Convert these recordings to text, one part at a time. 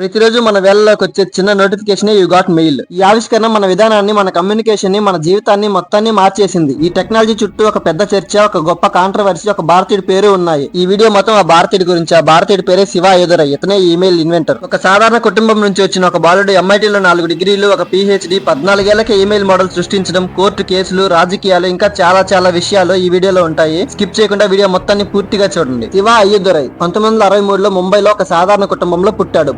ప్రతిరోజు మన వేళలోకి వచ్చే చిన్న నోటిఫికేషన్ యూ గాట్ మెయిల్. ఈ ఆవిష్కరణ మన విధానాన్ని, మన కమ్యూనికేషన్ ని, మన జీవితాన్ని మొత్తాన్ని మార్చేసింది. ఈ టెక్నాలజీ చుట్టూ ఒక పెద్ద చర్చ, ఒక గొప్ప కాంట్రవర్సీ, ఒక భారతీయుడి పేరు ఉన్నాయి. ఈ వీడియో మొత్తం ఆ భారతీయుడి గురించి. ఆ భారతీయుడి పేరే శివ అయోధరై. ఇతనే ఈమెయిల్ ఇన్వెంటర్. ఒక సాధారణ కుటుంబం నుంచి వచ్చిన ఒక బాలుడు ఎంఐటీలో 4 డిగ్రీలు, ఒక పిహెచ్డి, 14 ఏళ్లకే ఈమెయిల్ మోడల్ సృష్టించడం, కోర్టు కేసులు, రాజకీయాలు, ఇంకా చాలా విషయాలు ఈ వీడియోలో ఉంటాయి. స్కిప్ చేయకుండా వీడియో మొత్తాన్ని పూర్తిగా చూడండి. శివ అయోధరై 1963లో ముంబైలో ఒక సాధారణ కుటుంబంలో పుట్టాడు.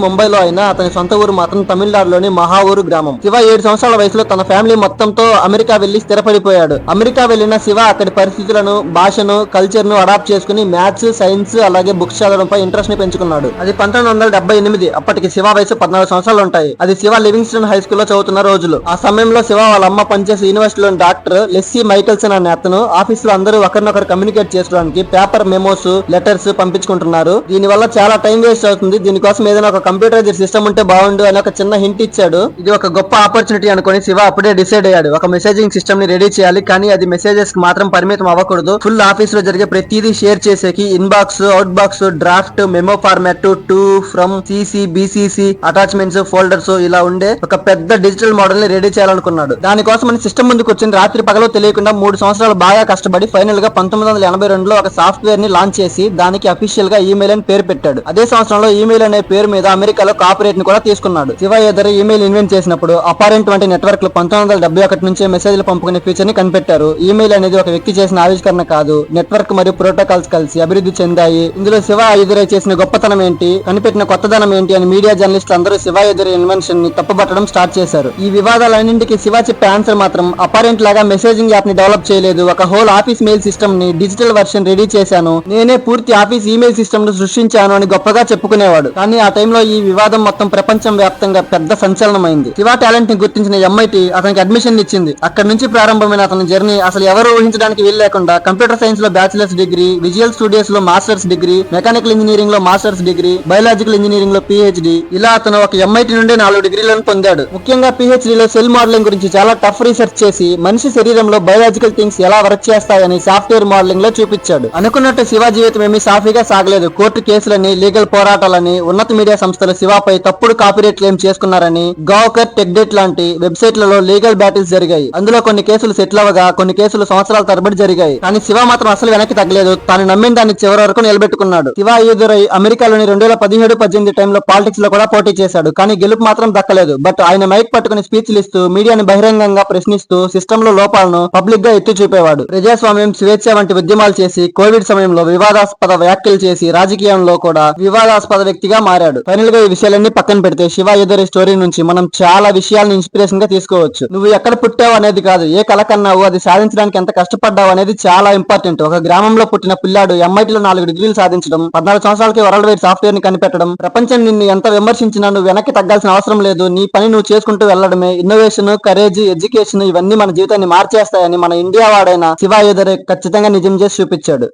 ముంబైలో అయినా అతని సొంత ఊరు మాత్రం తమిళనాడులోని మహాఊరు గ్రామం. శివ 7 సంవత్సరాల వయసులో తన ఫ్యామిలీ మొత్తంతో అమెరికా వెళ్లి స్థిరపడిపోయాడు. అమెరికా వెళ్లిన శివ అక్కడి పరిస్థితులను, భాషను, కల్చర్ ను అడాప్ట్ చేసుకుని మ్యాథ్స్, సైన్స్ అలాగే బుక్స్ చదవడంపై ఇంట్రెస్ట్ ని పెంచుకున్నాడు. అది 1978. అప్పటికి శివ వయసు 14 సంవత్సరాలు ఉంటాయి. అది శివ లివింగ్స్టన్ హై స్కూల్ లో చదువుతున్న రోజులు. ఆ సమయంలో శివ వాళ్ళ అమ్మ పనిచేసే యూనివర్సిటీలోని డాక్టర్ లెస్సీ మైకల్సన్ అనే అతను ఆఫీస్ లో అందరూ ఒకరినొకరు కమ్యూనికేట్ చేసుకోవడానికి పేపర్ మెమోస్, లెటర్స్ పంపించుకుంటున్నారు. దీని వల్ల చాలా టైం వేస్ట్ అవుతుంది. దీనికోసం ఏదైనా ఒక కంప్యూటరైజ్డ్ సిస్టమ్ ఉంటే బాగుండు అని ఒక చిన్న హింట్ ఇచ్చాడు. ఇది ఒక గొప్ప ఆపర్చునిటీ అనుకుని శివ అప్పుడే డిసైడ్ అయ్యాడు. ఒక మెసేజింగ్ సిస్టమ్ ని రెడీ చేయాలి, కానీ అది మెసేజెస్ కి మాత్రం పరిమితం అవ్వకూడదు. ఫుల్ ఆఫీస్ లో జరిగే ప్రతిదీ షేర్ చేసేకి inbox, out box, draft, memo format, to, from, CC, BCC, attachments, folders ఇలా ఉండే ఒక పెద్ద డిజిటల్ మోడల్ ని రెడీ చేయాలనుకున్నాడు. దానికోసం మన సిస్టమ్ ముందుకు వచ్చిన రాత్రి పగలు తెలియకుండా 3 సంవత్సరాలు బాగా కష్టపడి ఫైనల్ గా 1982లో ఒక సాఫ్ట్వేర్ ని లాంచ్ చేసి దానికి అఫీషియల్ గా ఈమెయిల్ అని పేరు పెట్టాడు. అదే సంవత్సరంలో ఈమెయిల్ అనే పేరు మీద అమెరికాలో కాపరేట్ ని కూడా తీసుకున్నాడు. శివ అయోధరై ఈమెయిల్ ఇన్వెంట్ చేసినప్పుడు అపారెంట్ వంటి నెట్వర్క్ లు 1971 నుంచే మెసేజ్లు పంపుకునే ఫీచర్ ని కనిపెట్టారు. ఈమెయిల్ అనేది ఒక వ్యక్తి చేసిన ఆవిష్కరణ కాదు, నెట్వర్క్ మరియు ప్రోటోకాల్స్ కలిసి అభివృద్ధి చెందాయి. ఇందులో శివ అయోధరై చేసిన గొప్పతనం ఏంటి, కనిపెట్టిన కొత్తదనం ఏంటి అని మీడియా జర్నలిస్టులు అందరూ శివ అయోధరై ఇన్వెన్షన్ ని తప్పుపట్టడం స్టార్ట్ చేశారు. ఈ వివాదాలన్నింటికి శివ చెప్పే ఆన్సర్ మాత్రం అపారెంట్ లాగా మెసేజింగ్ యాప్ ని డెవలప్ చేయలేదు, ఒక హోల్ ఆఫీస్ మెయిల్ సిస్టమ్ ని డిజిటల్ వర్షన్ రెడీ చేశాను, నేనే పూర్తి ఆఫీస్ ఈమెయిల్ సిస్టమ్ ను సృష్టించాను అని గొప్పగా చెప్పుకునేవాడు. కానీ ఆ టైంలో ఈ వివాదం మొత్తం ప్రపంచం వ్యాప్తంగా పెద్ద సంచలనమైంది. శివ టాలెంట్ ని గుర్తించిన ఎంఐటి అతనికి అడ్మిషన్ ఇచ్చింది. అక్కడి నుంచి ప్రారంభమైన అతని జర్నీ అసలు ఎవరు ఊహించడానికి వీల్లేకుండా కంప్యూటర్ సైన్స్ లో బ్యాచిలర్స్ డిగ్రీ, విజువల్ స్టూడియోస్ లో మాస్టర్స్ డిగ్రీ, మెకానికల్ ఇంజనీరింగ్ లో మాస్టర్స్ డిగ్రీ, బయోలాజికల్ ఇంజనీరింగ్ లో పిహెచ్డి, ఇలా అతను ఒక ఎంఐటి నుండి 4 డిగ్రీలను పొందాడు. ముఖ్యంగా పిహెచ్డి లో సెల్ మోడలింగ్ గురించి చాలా టఫ్ రీసెర్చ్ చేసి మనిషి శరీరంలో బయోలాజికల్ థింగ్స్ ఎలా వర్క్ చేస్తాయని సాఫ్ట్వేర్ మోడలింగ్ లో చూపించాడు. అనుకున్నట్టు శివ జీవితం ఏమీ సాఫీగా సాగలేదు. కోర్టు కేసులని, లీగల్ పోరాటాలని, ఉన్నత మీడియా సంస్థలు శివపై తప్పుడు కాపీరైట్ క్లెయిమ్ చేసుకున్నారని, గావ్కర్, టెక్డేట్ లాంటి వెబ్సైట్లలో లీగల్ బ్యాటిల్స్ జరిగాయి. అందులో కొన్ని కేసులు సెటిల్ అవగా కొన్ని కేసులు సంవత్సరాల తరబడి జరిగాయి. కానీ శివ మాత్రం అసలు వెనక్కి తగ్గలేదు. తాను నమ్మిన దాన్ని చివరి వరకు నిలబెట్టుకున్నాడు. శివ అయోధరై అమెరికాలోని 2017-18 టైంలో పాలిటిక్స్ లో కూడా పోటీ చేశాడు. కానీ గెలుపు మాత్రం దక్కలేదు. బట్ ఆయన మైక్ పట్టుకుని స్పీచ్లు ఇస్తూ, మీడియాని బహిరంగంగా ప్రశ్నిస్తూ, సిస్టమ్ లో లోపాలను పబ్లిక్ గా ఎత్తి చూపేవాడు. ప్రజాస్వామ్యం, స్వేచ్ఛ వంటి ఉద్యమాలు చేసి, కోవిడ్ సమయంలో వివాదాస్పద వ్యాఖ్యలు చేసి రాజకీయంలో కూడా వివాదాస్పద వ్యక్తిగా మారాడు. ఫైనల్ గా ఈ విషయాలన్నీ పక్కన పెడితే శివ అయోధరై స్టోరీ నుంచి మనం చాలా విషయాలను ఇన్స్పిరేషన్ గా తీసుకోవచ్చు. నువ్వు ఎక్కడ పుట్టావు అనేది కాదు, ఏ కళ కన్నావు, అది సాధించడానికి ఎంత కష్టపడ్డావు అనేది చాలా ఇంపార్టెంట్. ఒక గ్రామంలో పుట్టిన పిల్లాడు ఎంఐటీలో 4 డిగ్రీలు సాధించడం, 14 సంవత్సరాలకి వరల్డ్ వైడ్ సాఫ్ట్వేర్ ని కనిపెట్టడం, ప్రపంచం నిన్ను ఎంత విమర్శించినా నువ్వు వెనక్కి తగ్గాల్సిన అవసరం లేదు. నీ పని నువ్వు చేసుకుంటూ వెళ్లడమే. ఇన్నోవేషన్, కరేజ్, ఎడ్యుకేషన్ ఇవన్నీ మన జీవితాన్ని మార్చేస్తాయని మన ఇండియా వాడైన శివ అయోధరై ఖచ్చితంగా నిజం చేసి చూపించాడు.